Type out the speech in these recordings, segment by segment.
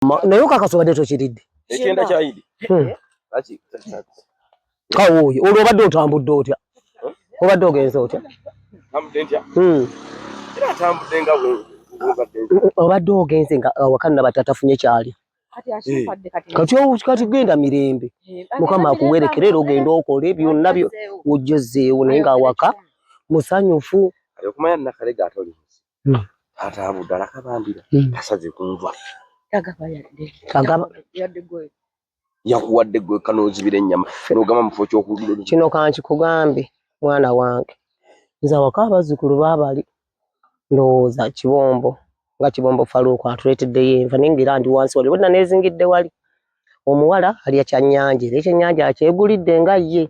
nayo kakasobadde tokiridde ekyenda kyayidi laki kawoyo olwo obadde otambudde otya obadde ogenze otya tambudde ntya era tambudde nga obadde ogenze nga awakana nabatatafunye kyali kati genda mirembe mukama akuwerekera era ogenda okole byonna byo ujjezeewo naye nga awaka musanyufu okumanya nakalega atoli atambudde alakabandira tasaze kunva yakuwadde gwe kanozibira ennyama n'ogamba mufo ky'okugulu kino kankikugambe mwana wange nze awaka abazzukulu baabali ndowooza kibombo nga kibombo Faluuko atuleeteddeyo enva naye ng'era ndi wansi wali bonna neezingidde wali omuwala alya kyannyanja era ekyennyanja akyegulidde nga ye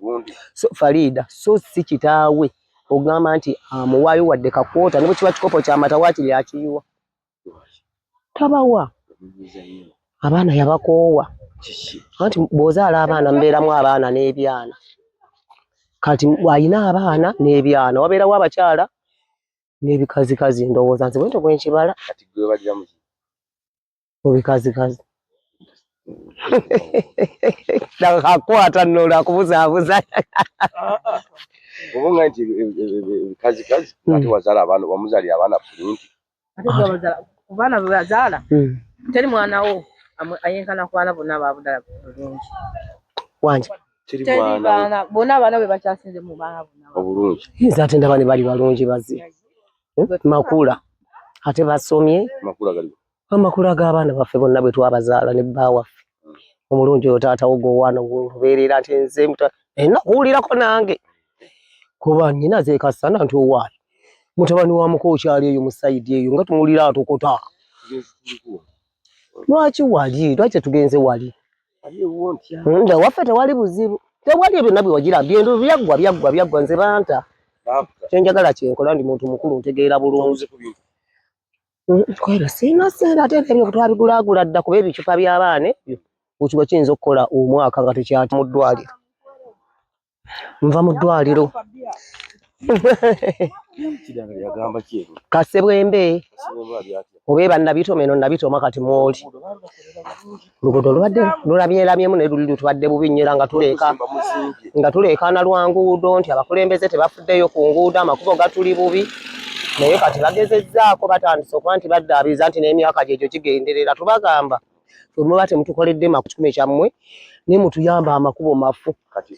Farida so si kitaawe ogamba nti amuwaayo wadde kakwota ne bwe kiba kikopo ky'amata waakiri akiyiwa tabawa abaana yabakoowa anti bw'ozaala abaana mubeeramu abaana n'ebyana kati alina abaana n'ebyana wabeerawo abakyala n'ebikazikazi ndowooza nze bwento bwe nkibala kati gwe balira mu mu bikazikazi akakwata nno akubuzaabuza obonga nti ebikazikazi ate wazaala abaana wamuzaalira abaana pulinti kubaana bwe bazaala teri mwana wo ayenkana ku baana bonna ababudala bulungi wanje teri baana bonna abaana be bakyasinze mu baana bonna obulungi nze ate ndaba ne bali balungi bazi makula ate basomye amakula g'abaana baffe bonna bwe twabazaala ne bba waffe omulungi oyo taata wo gwowaana olubeerera nti nze nakuwulirako nange kuba nnyina zeekasana nti owaali mutabani wa muko okyali eyo mu sayidi eyo nga tumuwulira atukota lwaki wali lwaki tugenze wali nda waffe tewali buzibu tewali ebyo nabwe wagira byendo byaggwa nze banta kyenjagala kyenkola ndi muntu mukulu ntegeera bulungi kwera sina sente ate ebyo twabigulaagula dda kuba ebicupa by'abaana ebyo okiba kiyinza okukola omwaka nga tekyati mu ddwaliro nva mu ddwaliro Kasebwembe oba bannabitoma eno nabitoma kati mwoli luguudo lubadde lulabyeramyemu ne luli lutubadde bubi nnyo era nga tuleekaana lwa nguudo nti abakulembeze tebafuddeyo ku nguudo amakubo gatuli bubi naye kati bagezezzaako batandise okuba nti baddaabiza nti n'emyaka gyegyo kigenderera tubagamba muba temutukoledde makumi kyammwe ne mutuyamba amakubo mafu kati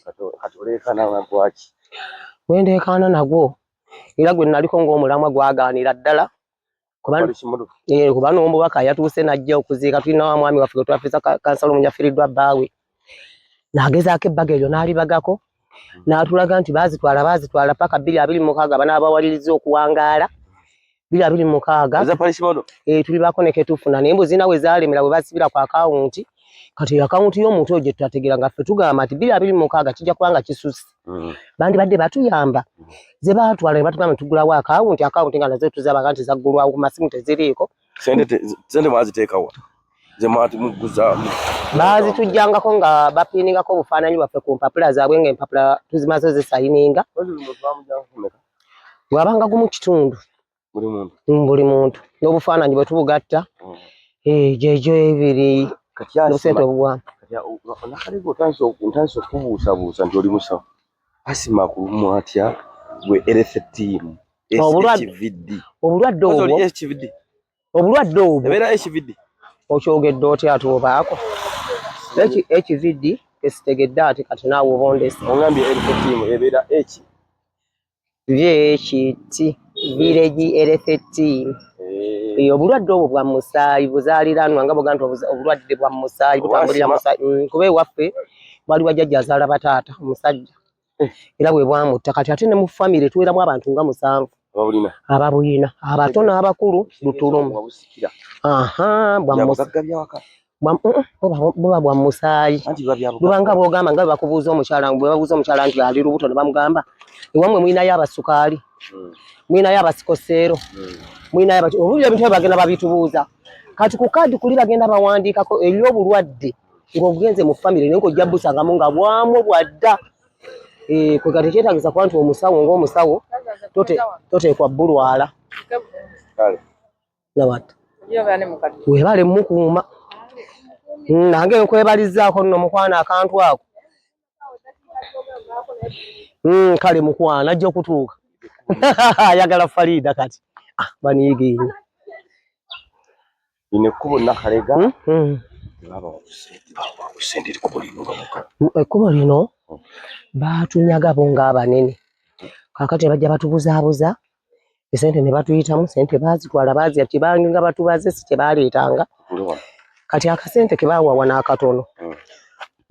oleekaana nagwaki wendeekaana nagwo era gwe naliko ng'omulamwa gwagaanira ddala kuba n'omubaka yatuuse najja okuziika tulina wa mwami waffe gwe twafiisa kansala omunyafiriddwa bbaawe n'agezaako ebbaga eryo n'alibagako n'atulaga nti baazitwala paka 226 banaabawaliriza okuwangaala 226 tuli baako ne ketufuna naye mbuzi nawe zaalemera bwe basibira ku akawunti kati akawunti y'omuntu oyo gye tutategeera nga ffe tugamba nti 226 kijja kubanga kisusse bandi badde batuyamba ze baatwala ne batugamba tugulawo akawunti nga nazo tuzaba nti zaggulwawo ku masimu teziriiko sente mwaziteekawa ze mwati muguza baazitujjangako nga bapiiningako obufaananyi bwaffe ku mpapula zaabwe nga empapula tuzimaze zisayininga bwabanga gumu kitundu buli muntu n'obufaananyi bwe tubugatta gyegyo ebiri nosente obuwampa nakalego ntandise okubuusabuusa nti oli musawo asima kulumu atya gwe erethettiimu obulwadde obwo ebeera HVD okyogedde otya ati obaako HVD esitegedde ati kati naawe obondese ogambye erethettiimu ebeera VHT village erethettiimu obulwadde obwo bwa musaayi buzaaliranwa nga bugamba nti obulwadde bwa musaayi butambulira musaayi kuba ewaffe wali wajjajja azaala bataata omusajja era bwe bwamutta kati ate ne mu famire tuweramu abantu nga 7 ababulina abato n'abakulu lutulumu buba bwa musaayi lubanga bwogamba nga bakubuuza omukyala bwe babuuza omukyala nti ali lubuto ne bamugamba ewammwe mulinayo abasukaali mulinayo abasikoseero mulinayo obulyo ebintu bagenda babitubuuza kati ku kaadi kuli bagenda bawandiikako eri obulwadde ng'obugenze mu famire naye ng'ojja busangamu nga bwamu bwadda kwe kati kyetaagisa kuba nti omusawo ng'omusawo toteekwa bulwala nawata webale mukuuma nange nkwebalizaako nno mukwana akantu ako kale mukwana ajja okutuuka ayagala Farida kati baniyigiina ine kubo nakalega ekkubo lino batunyaga bo ng'abanene kakati bajja batubuzaabuza esente ne batuyitamu sente baazitwala baazya kibange nga batubaze si kyebaleetanga kati akasente ke baawawa n'akatono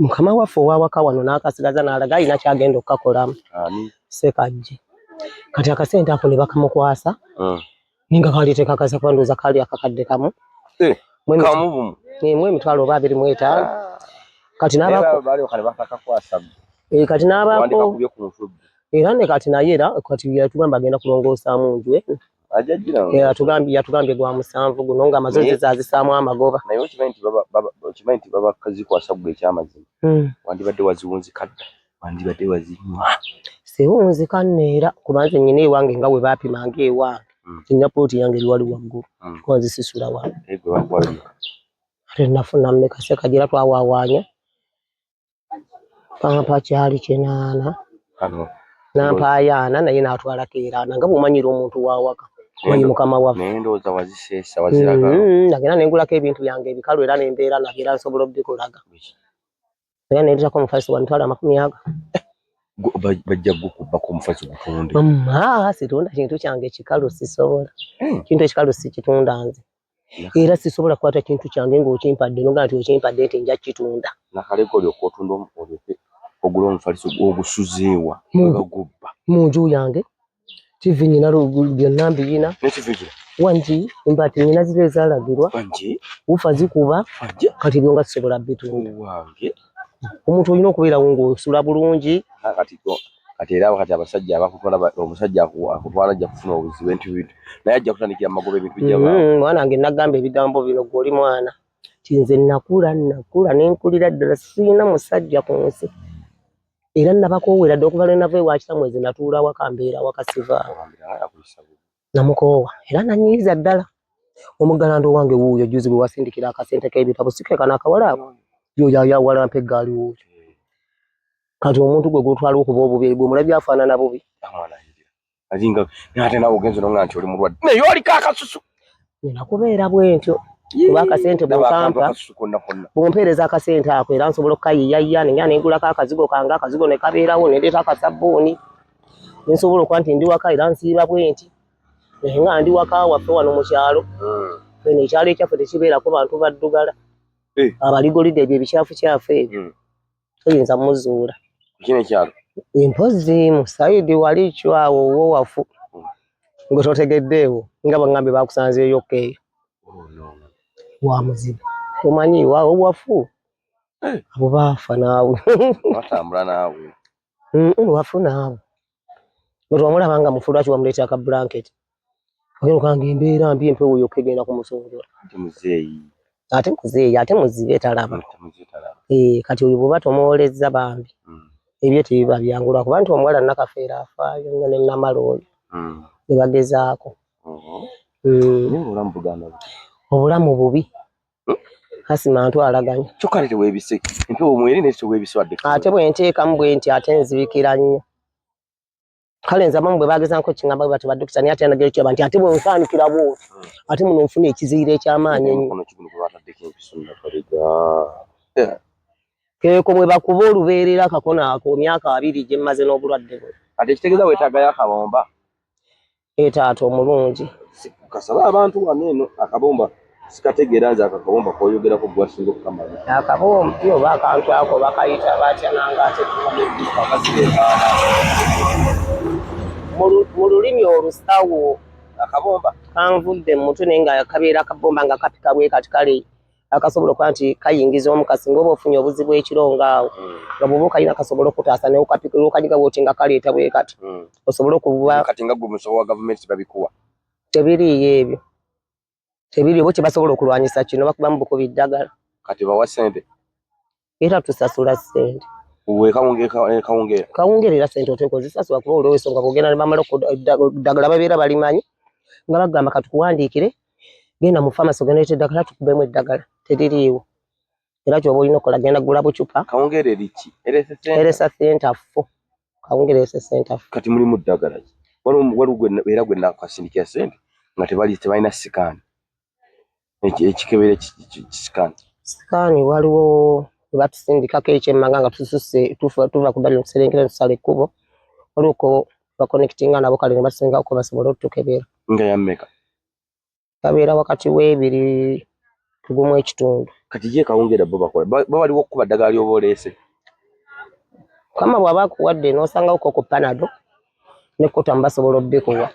mukama waffe owawaka wano n'akasigaza n'alaga alina kyagenda okukakolamu sekajje kati akasente ako ne bakamukwasa ninga kali tekakasa kwanduza kali akakadde kamu mwe emitwalo oba 25 kati n'abako kati n'abako era ne kati naye era kati yatugamba agenda kulongoosaamu nju yatugambye gwa 7 guno nga amazozi zazisaamu amagoba naye okimanyi nti baba kazikwasa gwe ekyamazima wandibadde waziwunzikadda wandibadde wazinywa siwunzika nneera kubanze nnyina ewange nga bwe baapimanga ewange enyapooti yange eri wali waggulu kwanzisisula wange ate nafuna mmeka Ssekajjera twawawaanya pampa kyali 8 nampaayana naye n'atwalako eraana nga bw'omanyira omuntu wawaka manyi mukama waffe naye ndowooza waziseesa waziraga nagenda nengulako ebintu byange ebikalu era nembeera nabyo era nsobola obikolaga era nendeetako omufalisi wamitwalo 20 bajja gukubbako omufalisi gutunde situnda kintu kyange ekikalu sisobola kintu ekikalu sikitunda nze era sisobola kukwata kintu kyange ng'okimpadde noga nti okimpadde nti nja kitunda nakaleko olyoka otunda olyoke ogula omufalisi ogusuzeewa bagubba mu nju yange TV nyina byonna mbiyina wangi embati nyina zile ezaalagirwa ufa zikuba kati byonga sisobola bitunda omuntu olina okubeerawo ng'osula bulungi kati era wakati abasajja abakutwala omusajja akutwala ajja kufuna obuzibu bintu naye ajja kutandikira amagoba ebintu bijja mwana wange nagamba ebigambo bino gw'oli mwana kinze nakula nenkulira ddala sirina musajja ku nsi era nabakoowa dde okuva lwe nava ewakitambwezi natuula waka mbeera wakasivaawo namukoowa era nanyiiza ddala omuggalanda owange wuuyo juzi bwe wasindikira akasente k'ebitabo sikekana akawala ako yoyo ayawalampa eggaali wuuyo kati omuntu gwe gutwala okuba obubi bwe mulabye afaanana bubi azinga ate nawe ogenze nonga nti oli mulwadde naye oliko akasusu nina kubeera bwentyo kuba akasente bw'okampa bw'ompeereza akasente ako era nsobola okukayiyayya nenga nengulako akazigo kange akazigo ne kabeerawo nendeeta akasabbuuni nensobola okuba nti ndi waka era nsiiba bwenti naye nga ndi waka waffe wano mu kyalo fene ekyalo ekyaffe tekibeerako bantu baddugala abaligolide ebyo ebicyafu ebyo toyinza muzuula kino ekyalo empozi mu sayidi wali kyawo owo wafu nga totegeddeewo nga baŋŋambye bakusanzeeyo keeyo wa muzibu omanyi waawo wafu abo baafa naawe watambula naawe wafu naawe wetwamulaba nga mufu lwaki wamuleetera ka bulanketi ogenda embeera mbi empewo yokka egenda kumusonjola ate muzeeyi ate muzibe talaba kati oyo bw'oba tomuwolezza bambi ebyo tebiba byangu lwakuba nti omuwala nakafeera afaayo nnyo ne Namalooli ne bagezaako obulamu bubi Kasima ntwalaganya kyokka teweebise empewo mweri naye teweebise wadde ate bwe nteekamu bwe nti ate nzibikira nnyo kale nze abamu bwe baagezanko kingamba bwe bati baddukisa naye ate nagera ekyoba nti ate bwe nsaanikira bwoti ate muno nfuna ekiziire eky'amaanyi ennyo keeko bwe bakuba olubeerera akakono ako myaka 2 gye mmaze n'obulwadde bwe ate ekitegeeza weetaagayo akabomba taata omulungi kasaba abantu wano eno akabomba sikategeera nze akakabomba koyogerako gwasinga okukamanya akabomba oba akantu ako bakayita batya nanga ate mu lulimi olusawo akabomba kanvudde mu mutwe naye nga kabeera akabomba nga kapika bwe kati kale akasobola okuba nti kayingiza omukasi ng'oba ofunye obuzibu ekiro ngaawo nga bw'oba okayina kasobola okutaasa naye okapikira okanyiga bwoti nga kaleeta bwe kati osobola okuba kati nga gwe musobo wa gavumenti babikuwa tebiriiyo ebyo tebiriiyo bo kye basobola okulwanyisa kino bakubamu bukubi ddagala kati bawa ssente era tusasula ssente kawungeera era ssente oteeka ozisasula kuba olw'ensonga bw'ogenda ne bamala eddagala babeera balimanyi nga bagamba katukuwandiikire genda mu famasi ogenda leeta eddagala tukubemu eddagala teririiwo era kyoba olina okukola genda gula bucupa kawungere lichi eresa center fo kawungere eresa center fo kati mulimu ddagala ki waliwo era gwe nakasindikira sente nga tebalina sikani ekikebere kisikani sikani waliwo batusindikako ekyemmanga nga tususe tuva ku ddali okuserengera tusala ekkubo waliwo bakonectinga nabo kale ne batusengako basobole otutukebera nga yammeka kabeera wakati w'ebiri tugumu ekitundu kati ye kawungera bo bakola bawaliwo okuba ddagala lyoba oleese kama bw'aba akuwadde n'osangawo ku panado ne kotamu basobola obbikuwa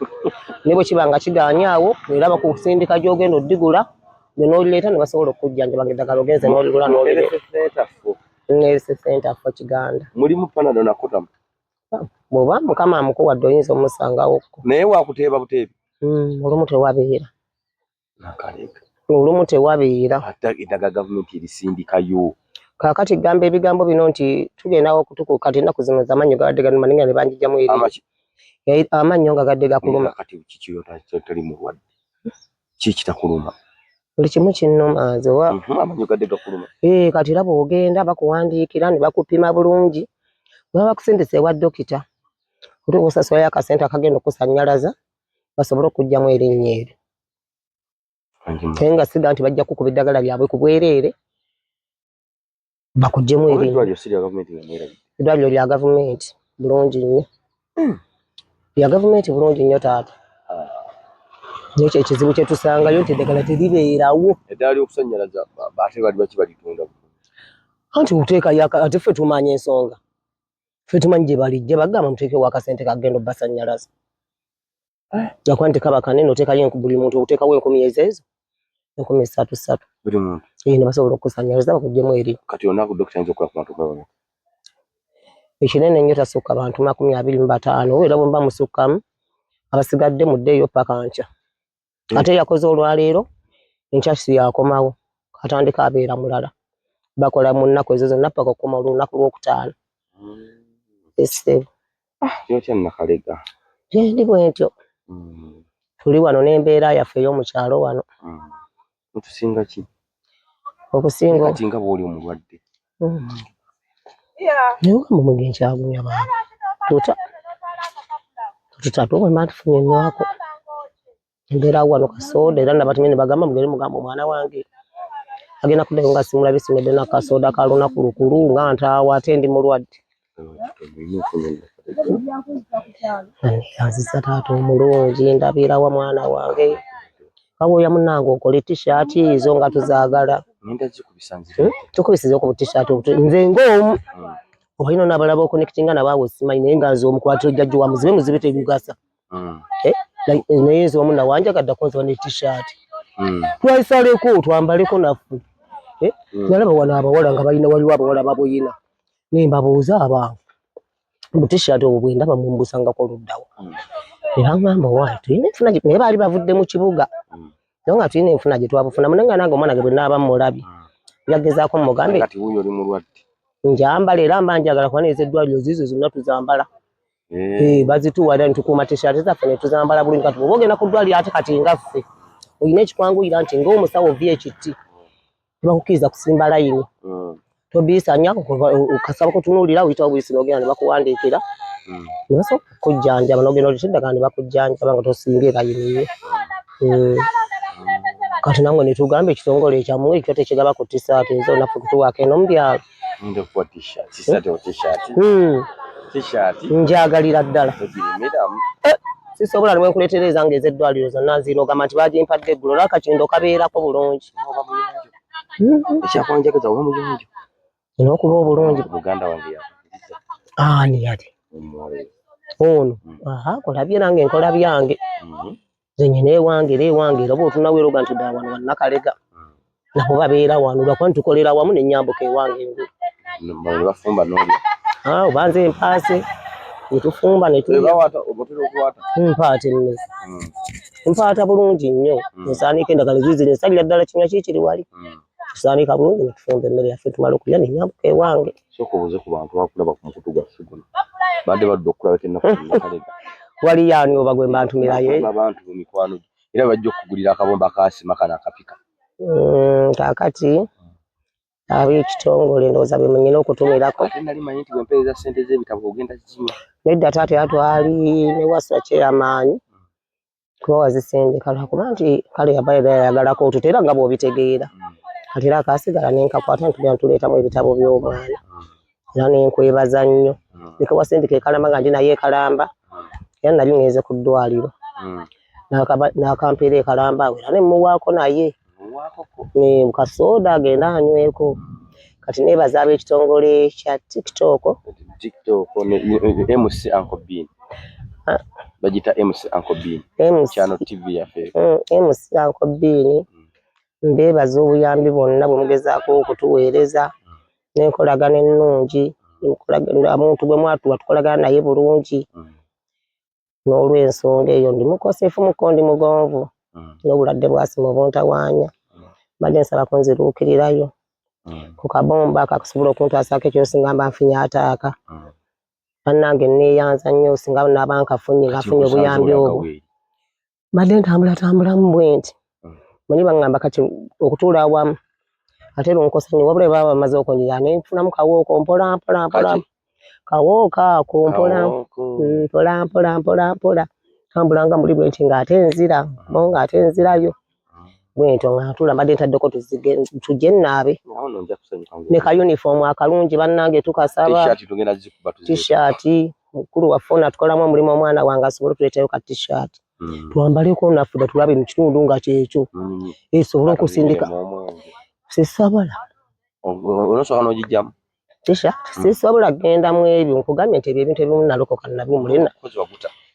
ne bwe kiba nga kiganyaawo era bakusindika gy'ogenda oddigula n'olireeta ne basobola okujjanjaba ng'eddagala ogenze n'oligula n'erese center fo Kiganda mulimu panado na kotamu bw'oba mukama amukuwadde oyinza omusangawo naye wakuteeba buteebi olumu tewabeera nakalega olumu tewabeera ate eddagala gavumenti erisindikayo kaakati gamba ebigambo bino nti tugendawo okutukuka kati ennaku zino z'amannyo gabadde galuma ninga ne banjijjamu eri amannyo nga gadde gakuluma kati kikiyo tali mulwadde kikitakuluma buli kimu kinnuma nzewa amannyo gadde gakuluma kati era bw'ogenda bakuwandiikira ne bakupima bulungi baba bakusindisa ewa dokita otuuka osasulayo akasente akagenda okusannyalaza basobole okuggyamu erinnya eryo naye nga siga nti bajja kukuba eddagala lyabwe ku bwereere bakuggyemu eddwaliro lya gavumenti bulungi nnyo lya gavumenti bulungi nnyo taata nekyo ekizibu kye tusangayo nti eddagala teribeerawo eddala ly'okusannyalaza ate bali baki balitunda anti oteekayo ate ffe tumanya ensonga ffe tumanyi gye balijja bagamba muteekewo akasente kagenda obbasannyalaza gakuba nti kaba kanene oteekayo buli muntu oteekawo 10,000 ezo 3,300 buli muntu ne basobola okusannyalaza bakuggyemu eri kati onaku dokita ayinza okukola ku bantu bano ekinene nnyo tasukka bantu 25 era bwe mba musukkamu abasigadde muddeeyo paka nkya ate yakoze olwaleero enkya si yakomawo katandika abeera mulala bakola mu nnaku ezo zonna paka okukoma olunaku lwokutaano yotya nakalega gyendi bwentyo tuli wano n'embeera yaffe ey'omukyalo wano mutusinga ki okusinga kati nga bw'oli omulwadde naye ogamba mugenkyagunya bantu tutatu bwemba tufunye enywako embeera wano kasooda era nabatumye ne bagamba mugere mugamba omwana wange agenda kuddayo nga simulabye simedde nakasooda ka lunaku lukulu nga ntaawa ate ndi mulwadde anzisa taata omulungi ndabiirawa mwana wange kawoya munange okola t-shirt ezo nga tuzaagala tukubisiza ku t-shirt nze ng'omu olina n'abalaba okonectinga nabaawe simanyi naye nga nze omukwatiro jjajja wa muzibe tebigasa naye nze omu nawanjagadde nze ne t-shirt twayisaleko twambaleko naffe nalaba wano abawala nga balina waliwo abawala baboyina nembabuuza abange mu t-shirt obwo bwendaba mumbusangako oluddawo era ngamba waayi tulina enfuna naye baali bavudde mu kibuga naye nga tulina enfuna gye twabufunamu naye nga nange omwana ge bwe naaba mulabye yagezaako mugambe njambala era mba njagala kuba nezo eddwaliro ziizo zonna tuzambala bazituwa era nitukuuma t-shirt zaffe ne tuzambala bulungi kati bw'oba ogenda ku ddwaliro ate kati nga ffe olina ekikwanguyira nti ng'omusawo VHT tebakukkiriza kusimba layini tobiisanya okasaba kutunuulira oyitawo buyisi n'ogenda ne bakuwandiikira ne basobola okujjanjaba n'ogenda olita eddagala ne bakujjanjaba nga tosimbye layini ye kati nange ne tugamba ekitongole ekyammwe ekyo tekigaba ku t-shirt ezo naffe kutuwaako eno mu byalo njagalira ddala sisobola ne bwenkuleetera ezange ez'eddwaliro zonna nziina ogamba nti bagimpadde eggulo olwa akakindo kabeerako bulungi ekyakwanjagaza oba muyonjo olina okuba obulungi muganda wange ani yali ono kulabye nange enkola byange zenyina ewange era ewange era oba otunaweera oga nti ddala wano wannakalega nabo babeera wano lwakuba nitukolera wamu nenyambuka ewange engulu bafumba n'olya oba nze empaase netufumba mpaata emmeze mpaata bulungi nnyo nsaanika endagala ziizi nsalira ddala kinywa kikiri wali tusaanika bulungi netufumba emmere yaffe tumala okulya nenyambuka ewange sooka obuuze ku bantu bakulaba ku mukutu gwaffe guno badde badde okulaba ennaku nakalega wali yaani oba gwe mbantumirayo abantu mu mikwano era bajja okugulira akabomba kasima kano akapika kaakati ab'ekitongole ndowooza be nyina okutumirako. Ate nali manyi nti bwempeereza ssente z'ebitabo ogenda kizima. Nedda taata atwali ne wasa kyamaanyi kuba wazisindika lwakuba nti kale yabaera yayagalako otutera nga bw'obitegeera. Kati era akaasigala ne nkakwata ntugenda ntuleetamu ebitabo by'omwana. Era ne nkwebaza nnyo. Ndeke wasindika ekalamba nga ndi naye ekalamba. Era nali ngeze ku ddwaliro. N'akampeera ekalamba awo era ne mmuwaako naye. Ne kasooda agenda anyweko. Kati neebaza ab'ekitongole kya TikTok ne MC Uncle Bean. Bagita MC Uncle Bean. Channel TV yaffe. MC Uncle Bean. Mbeebaza obuyambi bwonna bwe mugezaako okutuweereza. N'enkolagana ennungi. Omuntu gwe mwatuwa tukolagana naye bulungi. N'olw'ensonga eyo ndi mukosefu muko ndi mugonvu. N'obulwadde bwasima obuntawaanya. Mbadde nsaba kunziruukirirayo. Ku kabomba akasobola okuntaasako ekyo singa mba nfunye ataaka. Bannange neeyanza nnyo singa naba nkafunye ngafunye obuyambi obwo. Mbadde ntambula bwe nti. Manyi baŋŋamba kati okutuula awamu ate lunkosa nnyo wabula baba bamaze okunjira ne nfunamu kawooko mpola. Kawooka ako mpola. Tambulanga muli bwe nti ng'ate nzira nga ate nzirayo. Bwento nga ntula mbadde ntaddeko tujje nnaabe. Ne ka uniform akalungi bannange tukasaba. T-shirt mukulu waffe natukolamu omulimu omwana wange asobole okutuleetayo ka t-shirt. Twambaleko naffe tulabe mu kitundu nga kyekyo. Esobola okusindika. Sisobola. Onosobola n'ogijjamu. T-shirt sisobola kugenda mu ebyo nkugambye nti ebintu ebimu nalokoka nabimulina.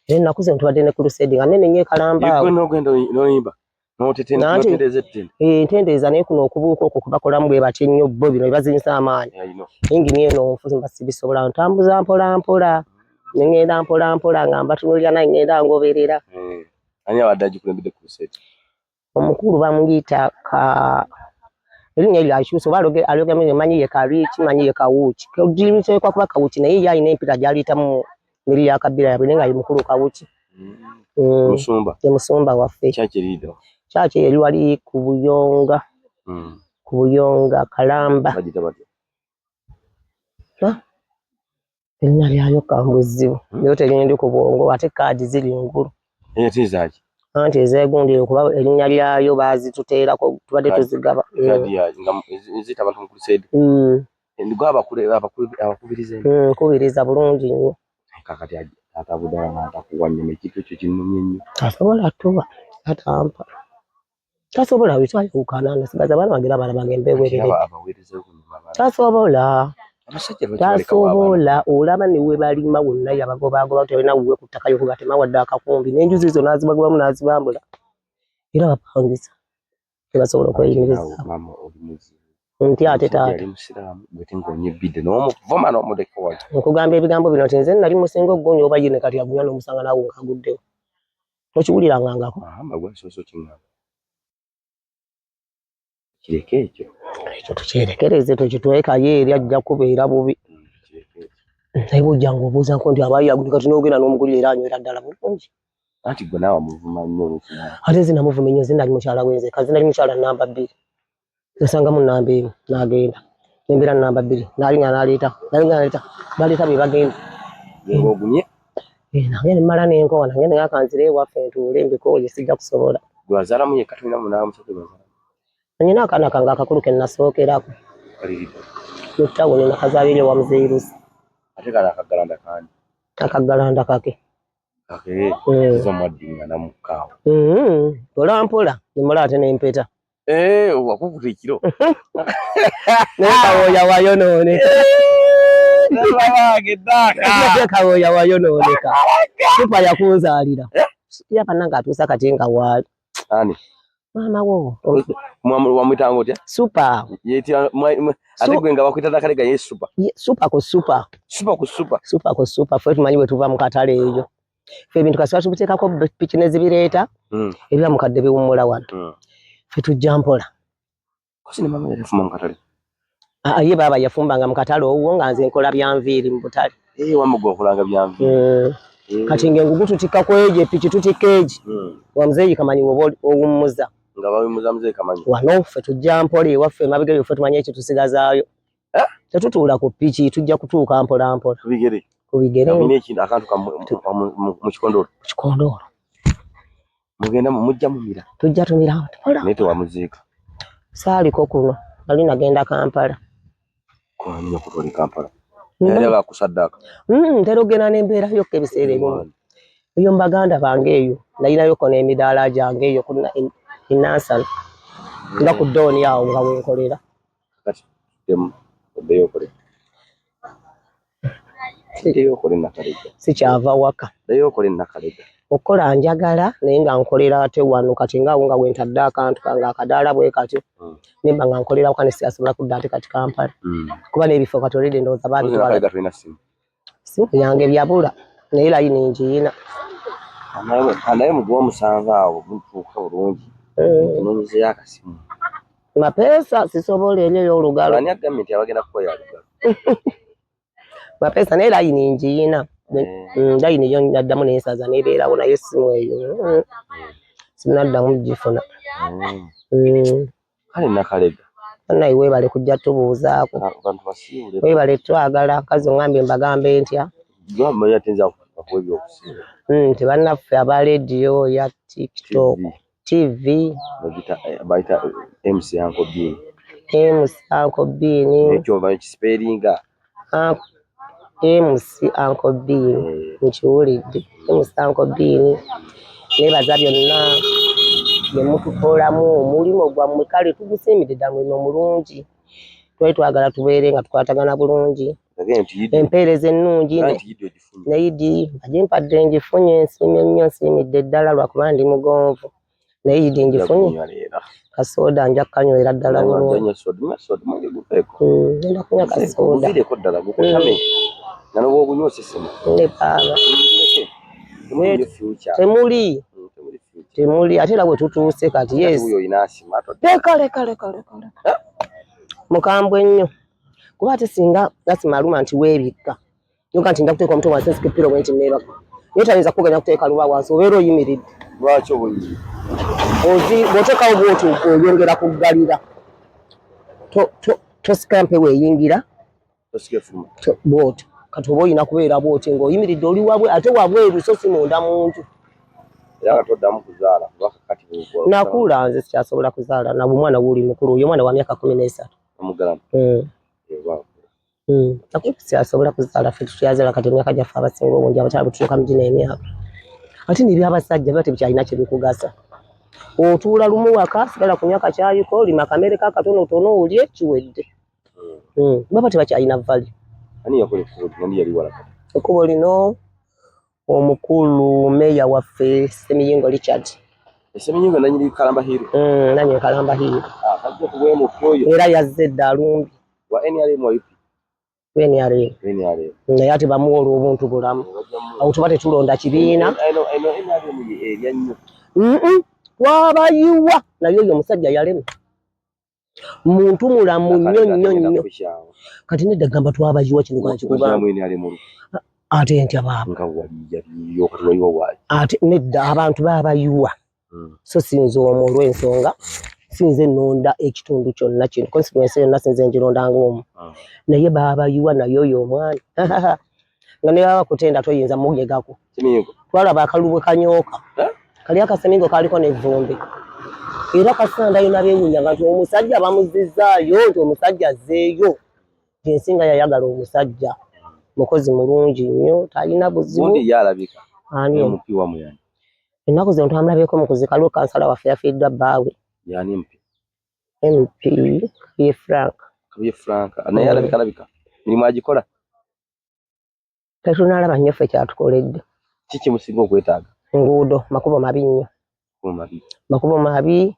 Ennaku zino tubadde ne crusade nga nene nnyo ekalamba awo. N'ogenda n'oyimba. Entendeeza naye kuno okubuuka okwo kubakolamu bwe batyo ennyo bo bino bazinyisa amaanyi. Engini eno nfuzi mba sibisobola ntambuza mpola. Ngenda mpola nga mbatunuulira naye ngenda ngoberera. Ani abadde agikulembedde crusade? Omukulu bamuyita erinnya lyakyusa oba alyogamu manyi ye Kariiki manyi ye Kawuki. Kodirimiteekwa kuba Kawuki naye ye alina empita gy'aliyitamu ngeri ya Kabira yabwe naye nga ye mukulu Kawuki. Ye musumba waffe. Kyaki eri wali ku Buyonga. Ku Buyonga Kalamba. Erinnya lyayo kambuzibu. Naye terindi ku bwongo ate kaadi ziri ngulu. Anti ezeegundire kuba erinnya lyayo baazituteerako tubadde tuzigaba. Nkubiriza bulungi nnyo. Tasobola tuba atampa. Tasobola bitwali kukanana sigaza bana bagira bana bagembe werere. Tasobola olaba niwe balima wonna yabagobagoba tebena wuwe ku ttaka lyo kugatema wadde akakumbi n'enjuzi zo n'azibagwamu n'azibambula era bapangisa tebasobola okweyimiriza nti ate taata nkugamba ebigambo bino nti nze nali musinga oggonya oba yine kati agunya n'omusanga nawe nkaguddewo tokiwulirangangako kireke ekyo tukyerekereze tukitwekayo eri ajja kubeera bubi naye bw'ojjanga obuuza nko nti abaayi aguli kati n'ogenda n'omugulira era anywera ddala bulungi anti gwe naawe amuvuma nnyo ate nze namuvuma ennyo nze nali mukyala wenze kazi nali mukyala namba 2 nasangamu namba emu n'agenda nembeera namba 2 n'alinga n'aleeta baleeta be bagenda ogumye nange ne mmala n'enkowa nange ne ngakanzira ewaffe ntuule mbikooye sijja kusobola gwe wazaalamu yekka tulina munaaba musatu bazaala nyina akaana kange akakulu ke nasookerako mutawuni nakazaabirye wa muzeirusi ate kale akaggalanda kandi akaggalanda kake zomwaddingana mukkaawo mpola nemala ate nempeta wakukuta ekiro naye kawooya wayonooneka kawooya wayonooneka supa yakunzaalira yapananga atuusa kati nga waali ani maama wo wamwitanga otya supa ate gwe nga bakwita nakalega ye supa ku supa ffe tumanyi bwe tuva mu katale eyo ffe ebintu kasiba tubiteekako piki ne zibireeta ebiba mukadde biwummula wano ffe tujja mpola ye baaba yafumbanga mu katale owuwo nga nze nkola byanviiri mu butale kati ng'engugu tutikka ku ejo epiki tutikka egi wa muzeeyi kamanyi woba owummuza nga babimuza muzee Kamanyi wano ffe tujja mpola ewaffe emabega eyo ffe tumanye ekyo tusigazaayo tetutuula ku piki tujja kutuuka mpola mpola ku bigere nina ekintu akantu mu kikondoolo mugenda mujja mumira tujja tumira naye tewamuziika saaliko kuno nali nagenda Kampala kwanya kutwali Kampala yali agakusaddaaka ntera ogenda n'embeera yokka ebiseera ebimu eyo mbaganda bange eyo nayinayoko n'emidaala gyange eyo inansana nga ku ddooni awo nga wenkolera kati oddeyo okole Nakalega sikyava waka ddeyo okole Nakalega okukola njagala naye nga nkolera ate wano kati ngaawo nga wentadde akantu kange akadaala bwe katyo nemba nga nkolera waka ne siyasobola kudda ate kati Kampala kuba n'ebifo kati olidde ndowooza baabitwala simu yange byabula naye layini ngiina naye mu gw'omusanvu awo mutuuka bulungi nomuzeeyo akasimu mapeesa sisobola eri ey'olugalo ani agambye nti abagenda kukoya lugalo mapeesa naye layini ngiina layini yo naddamu nensaza nebeerawo naye simu eyo sinaddamu gifuna kale Nakalega naye weebale kujja tubuuzaako abantu basiibule weebale twagala kazi oŋŋambye mbagambe ntya gamba yatenza okuwa ebyokusiiba tebannaffe aba rediyo ya TikTok TV bayita MC Uncle Bean MC Uncle Bean ekyo omanyi kisperinga MC Uncle Bean nkiwulidde MC Uncle Bean nebaza byonna bye mutukoolamu omulimu gwammwe kale tugusiimidde ddala mulimo mulungi twali twagala tubeere nga tukwatagana bulungi empeereza ennungi neyidi agimpadde ngifunye nsiimye nnyo nsiimidde ddala lwakuba ndi mugonvu naye yidi ngifunye kasooda nja kukanywera ddala ngenda kunywa kasooda temuli ate era bwe tutuuse kati leka mukambwe nnyo kuba ate singa gasimaluma nti weebikka yoka nti nja kuteeka omutwe wansi nsikipiro bwe nti neebaka naye tayinza kuganya kuteeka luba wansi obeera oyimiridde lwaki obuyiri bw'oteekawo bwoti oyongera kuggalira tosika mpewo eyingira bwoti kati oba olina kubeera bwoti ng'oyimiridde oli wabwe ate wabweru so si munda muntu nakuula nze sikyasobola kuzaala na omwana wuli mukulu oyo omwana wa myaka 13 sikyasobola kuzaala ffe tutyazaala kati emyaka gyaffe abasinga obungi abakyala butuuka mu gino emyaka ate nebyabasajja biba tebikyalina kye bikugasa otuula lumu waka sigala kunywa kakyayiko olima akamere kakatonotono olye kiwedde baba tebakyalina vali ekkubo lino omukulu meya waffe Semiyingo Richard Semiyingo nanyiri Kalamba Hill nanye Kalamba Hill era yazze edda alumbi wa NRM wa UP NRM naye ate bamuwa olw'obuntu bulamu awo tuba tetulonda kibiina twabayiwa naye oyo omusajja yalema muntu mulamu nnyo kati nedda gamba twabayiwa kino kakikugamba ate ntya baaba ate nedda abantu baabayiwa so sinze omwo olw'ensonga sinze nnonda ekitundu kyonna kino constituency yonna sinze ngironda ng'omu naye baabayiwa naye oyo omwana nga ne baba kutenda toyinza mugegako twalaba akalulu bwe kanyooka kali akasemingo kaliko n'evvumbi era Kasanda yonna beewuunyanga nti omusajja bamuzizzaayo nti omusajja azzeeyo ensinga yayagala omusajja mukozi mulungi nnyo talina buzibu ennaku zino twamulabyeko mu kuzika kansala waffe yafiiddwa bbaawe MP Kabye Frank naye alabika mirimu agikola tetunalaba nnyo ffe kyatukoledde kiki musinga okwetaaga nguudo makubo mabi nnyo makubo mabi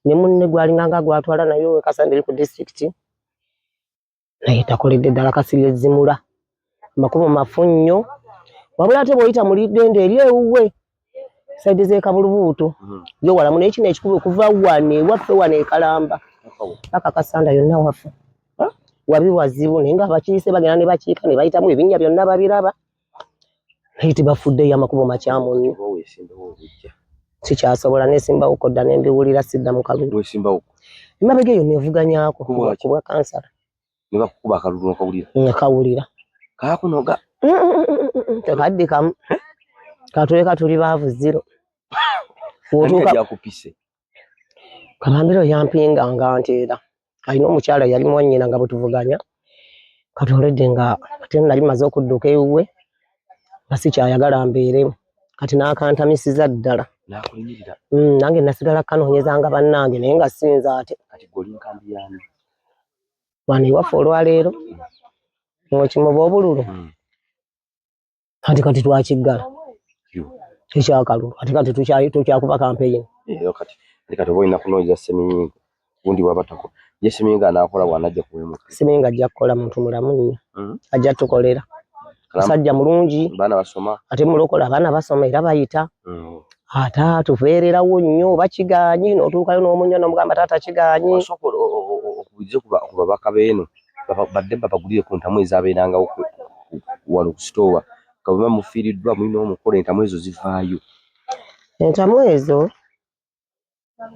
ne munne gwalinganga gwatwala naye we Kasanda eri ku disitulikiti naye takoledde ddala kasirye zimula makubo mafu nnyo wabula ate bw'oyita mu lidende eri ewuwe saidi z'e Kabulubuutu yo walamu naye kino ekikubo okuva wane ewaffe wane e Kalamba paka Kasanda yonna waffe wabi wazibu naye nga abakiise bagenda ne bakiika ne bayitamu ebinnya byonna babiraba naye tebafuddeyo amakubo makyamu nnyo sikyasobola nesimba uko dda nembiwulira sidda mu kalulu. Wesimba uko. Emabega eyo nevuganyaako kuba kansala. Ne bakukuba akalulu okawulira. Nakawulira. Kaakunoga. Tekaddikamu. Katuleka tuli baavu zero. Otuuka yakupise. Kamambiro yampinganga nteera. Alina omukyala yali mwannyina nga butuvuganya. Katoledde nga ate nali maze okudduka ewuwe. Nga sikyayagala mbeeremu. Kati n'akantamisiza ddala. Nakulimirira. Nange nasigala kanoonyezanga bannange naye nga sinza ate. Kati goli nkambi yani. Wano iwaffe olwaleero. Mukimoba obululu. Kati twakiggala. Ekyakalulu. Ate tukyakuba kampeyini. Kati oba olina kunoonyeza Sseminga. Gundi wabatako. Ye Sseminga anaakola bw'anajja kuwemuka. Sseminga ajja kukola muntu mulamu nnyo. Ajja tukolera. Musajja mulungi. Baana basoma. Ate mulokola abaana basoma era bayita. Ate tuveererawo nnyo bakigaanyi n'otuukayo n'omunnyo n'omugamba taata kigaanyi. Osobola okubuulize ku babaka beeno badde babagulire ku ntamu ezaabeerangawo wano ku sitoowa. Kabuba mufiiriddwa mulina omukolo entamu ezo zivaayo.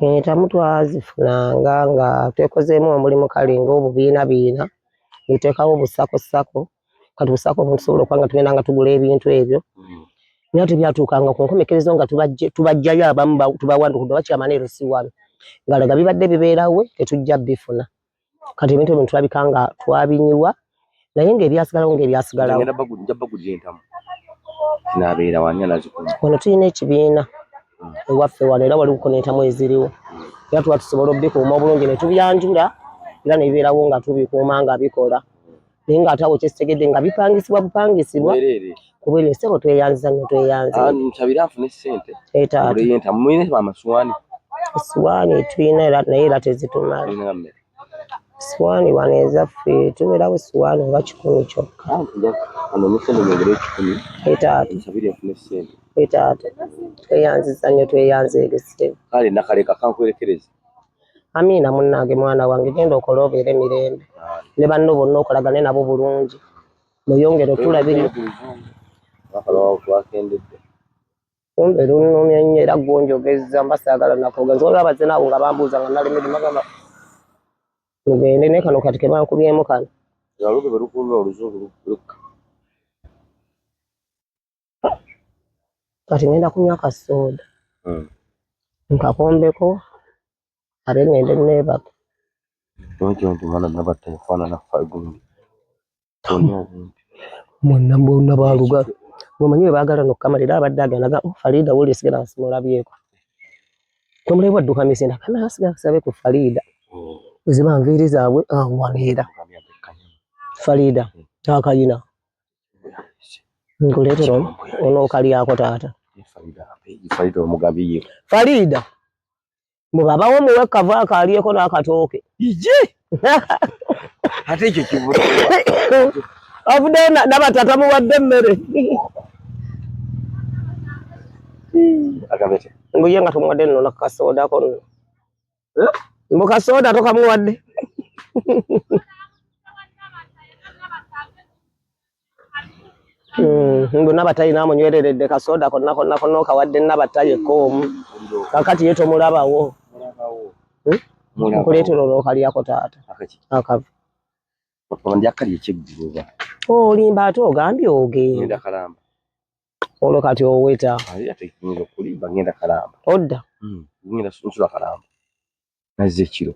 Entamu twazifunanga nga twekozeemu omulimu kale ng'obubiina nteekawo obusako. Kati busako omuntu okuba nga tugenda nga tugula ebintu ebyo. Naye tebyatuukanga ku nkomekerezo nga tubajjayo abamu tubawandukuddwa bakyamana si wano. Ngalaga bibadde bibeerawe tetujja bifuna. Kati ebintu ebyo tulabika nga twabinyiwa naye ng'ebyasigalawo. Njja bagulira entamu. Tinaabeera wani anazikuma. Wano tulina ekibiina ewaffe wano era waliwo n'entamu eziriwo. Era tuba tusobola obbikuuma obulungi ne tubyanjula era ne bibeerawo nga tubikuuma nga bikola. Naye ng'ate awo kyesitegedde nga bipangisibwa kuba eno ssebo tweyanziza nnyo tweyanze. Nsabira nfune ssente. Etaata. Entamu mulina amasuwaani. Essuwaani tulina naye era tezitumala. Essuwaani wano ezaffe tubeerawo essuwaani oba 10 kyokka. Etaata. Nsabira nfune ssente. Etaata. Tweyanziza nnyo tweyanze ssebo. Kale nakaleka kankwerekereza. Amiina munnange mwana wange genda okole obeere mirembe. Ne banno bonna okolagane nabo bulungi. Muyongere tulabire. Kumbe lunnumya nnyo era gonjogeza mbasaagala nakwogeza olwabaze naawe nga bambuuza nga nalemedde bagamba mugende ne kano kati ke bankubyemu kano. Kati ngenda kunywa kasooda. Nkakombeko ate ngende neebaka. Mwonna bonna baaluga. Omanyi bwe baagala n'okukamalira abadde agenda Farida wuli sigala nsimulabyeko. Tomulebwa adduka misinda kana asigala kusabe ku Farida. Ziba nviiri zaabwe waleera. Farida akayina. Nkuleetera onookalyako taata. Farida omugabiye. Farida mubabawo muwe kava akalyeko n'akatooke. Ije. Ate ekyo kivuga. Avudde n'abatata muwadde emmere. Agambete. Mbuye nga tumuwadde nno nakasoodako nno. Mbu kasooda tokamuwadde. Mbu nabatayi namunywereredde kasooda konna okawadde nabatayi ekoomu. Kakati ye tomulabawo. Nkuleetera onookalyako taata. Akava. Ndyakalya ekyeggulo. Olimba ate ogambye ogenda. Ngenda Kalamba. Olwo kati oweta. Ate ngenda kulimba ngenda Kalamba. Odda. Ngenda nsula Kalamba. Nazze ekiro.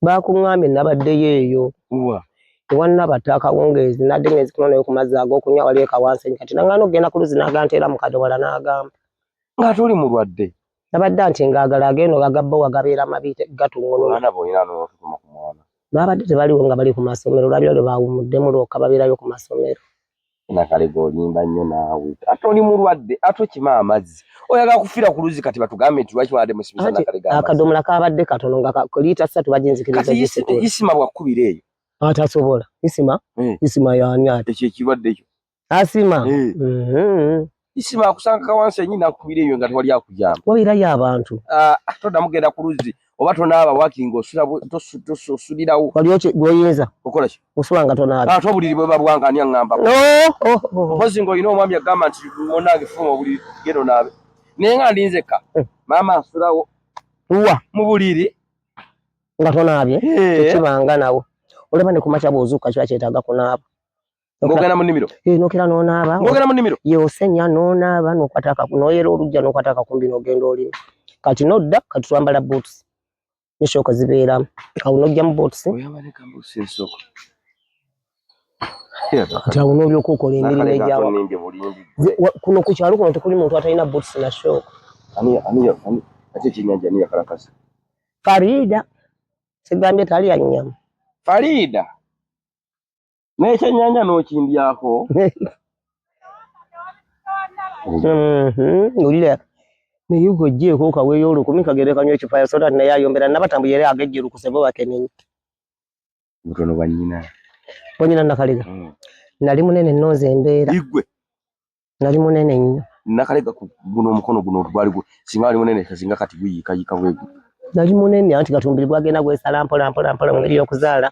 Bakuŋŋambye nabaddeyo eyo. Uwa. Ewannabatta akawungeezi nadde ngezi kuno nayo ku mazzi ag'okunywa wali ekawansi kati nangana okugenda ku luzzi n'aganteera mu kadomola n'agamba. Ng'ate oli mulwadde. Nabadde nti ngaagala agenda agabba wagabeera mabi gatuŋŋono. Abaana bonyina n'otuma ku mwana. Baabadde tebaliwo nga bali ku masomero olabira lwe baawumuddemu lwokka babeerayo ku masomero. Nakale g'olimba nnyo naawe. Ate oli mulwadde ate okima amazzi. Oyagala kufiira ku luzzi kati batugambe nti lwaki mwadde musibisa nakale g'amazzi. Akadomola kaabadde katono nga liita 3 baginzikiriza gisitula. Kati Isima bwakubira eyo. Atasobola. Isima y'ani ate? Ekyo ekirwadde ekyo. Asima. Isima akusanga wansi ennyini akubira eyo nga tewali akujyamba. Wabeerayo abantu. Toddamu genda ku luzzi oba tonaaba wakinga osulirawo. Waliwo gwoyinza. Okola ki? Osula nga tonaaba. Ate obuliri bwe babwanga ani aŋŋamba. Mpozi ng'olina omwami agamba nti munnange fuma obuliri genda onaabe. nenga ndinzeka mama asulawo uwa mu buliri nga tonaabye tekibanga nawo olaba ne kumacha bwozuka kiba kyetaaga kunaaba ngogana mu nnimiro nokera nonaaba ngogana mu nnimiro yosenya nonaaba nokwataka noyera olujja nokwataka kumbi nogenda olima kati nodda kati twambala boots nishoka zibeeramu awo nojja mu boots oyamaleka mbusi nsoko kati awo nolyoka okola emirimu egyawa kuno ku kyalo kuno tekuli muntu atalina boots na shoka ani ate ekyenyanja ani yakalakasa Farida sigambye tali ya nnyama Farida n'ekyenyanja n'okindyako ulira naye gojjeeko okaweeyo olukumi kagere kanywa ekifayo soda naye ayombera nabatambuye era agejje lukusebe bakenenye butono bwa nnyina bonyina Nakalega nali munene nnoze embeera igwe nali munene nnyo Nakalega guno omukono guno gwali singa ali munene kazinga kati guyika bwegu nali munene anti gatumbiri gwagenda gwesala mpola mu ngeri y'okuzaala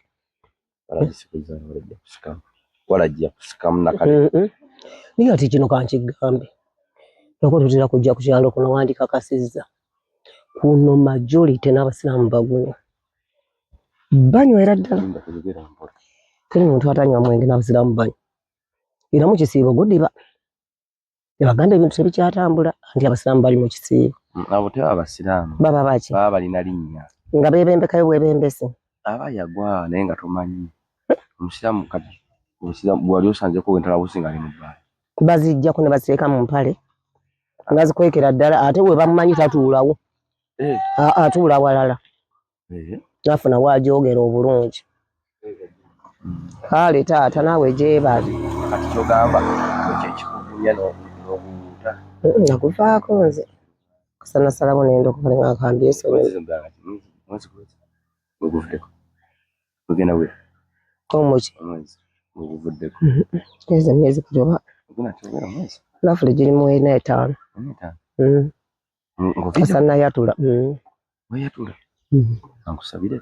walajja kusikamu Nakalega niye ati kino kankigambe lwako tutera kujja ku kyalo kuno wandikakasizza kuno majority n'abasiraamu baguno banywera ddala teri muntu atanywa mwenge n'abasiraamu banywa era mu kisiibo gudiba ebaganda ebintu tebikyatambula anti abasiraamu bali mu kisiibo abo teba abasiraamu baba baki baba balina linnya nga bebembekayo bwebembese aba yagwa naye nga tomanyi omusiraamu kati omusiraamu bwali osanzeko wentala businga ali mu bbaala bazijjako ne baziteeka mu mpale nga zikwekera ddala ate bwe bamumanyi tatuulawo atuula walala nafuna waajogera obulungi kale taata naawe gyebali kati kyogamba kyekikubunya n'obuuta nakuvaako nze kasanasalamu nenda okukalenga akambye oguvuddeko ogenda we omuki oguvuddeko eza myezi kutoba lafule giri mu 45 kasana yatula weyatula ankusabire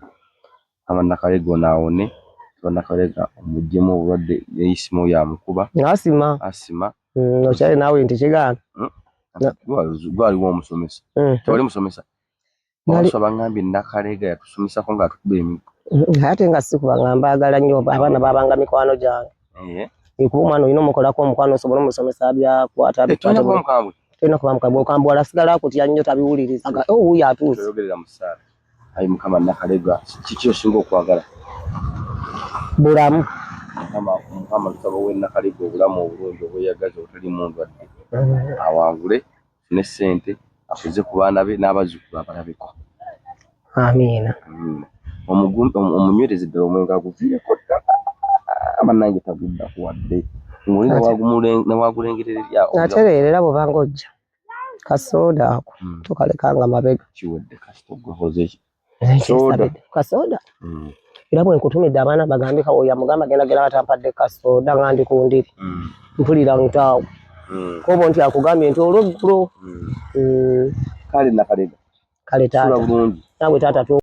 Nakalega onaawone Nakalega omuggyemu obulwadde eyisimu yamukuba asima okyali naawe nti kigaana gwaliwo omusomesa tewali musomesa Baso bangambye Nakalega yatusomesako ng'atukuba emiko ate nga sikuba mbaagala nnyo abaana babanga mikwano gyange kuba omwana olina omukolako omukwano osobola omusomesa byakwata tolina kuba mukambwe okambwala asigala akutya nnyo tabiwuliriza wuuyo atuuse toyogerera mu ssaala ayi Mukama Nakalega kiki osinga okwagala bulamu Mukama tusaba owe Nakalega obulamu obulungi obweyagaza obutalimu ndwadde awangule ne ssente akuze ku baana be n'abazzukulu abalabeko amiina omunywereze ddala omwenge aguviireko bannange taguddaku wadde newagulengerera ate leero era bwobanga ojja kasooda ako tokalekanga mabega kiwedde kasitogwehoze kasooda era bwe nkutumidde abaana bagambe kawoya mugamba genda batampadde kasooda nga ndi ku ndiri mpulira ntaawo kobo nti akugambye nti olweggulo kale Nakalega kale taata nawe taata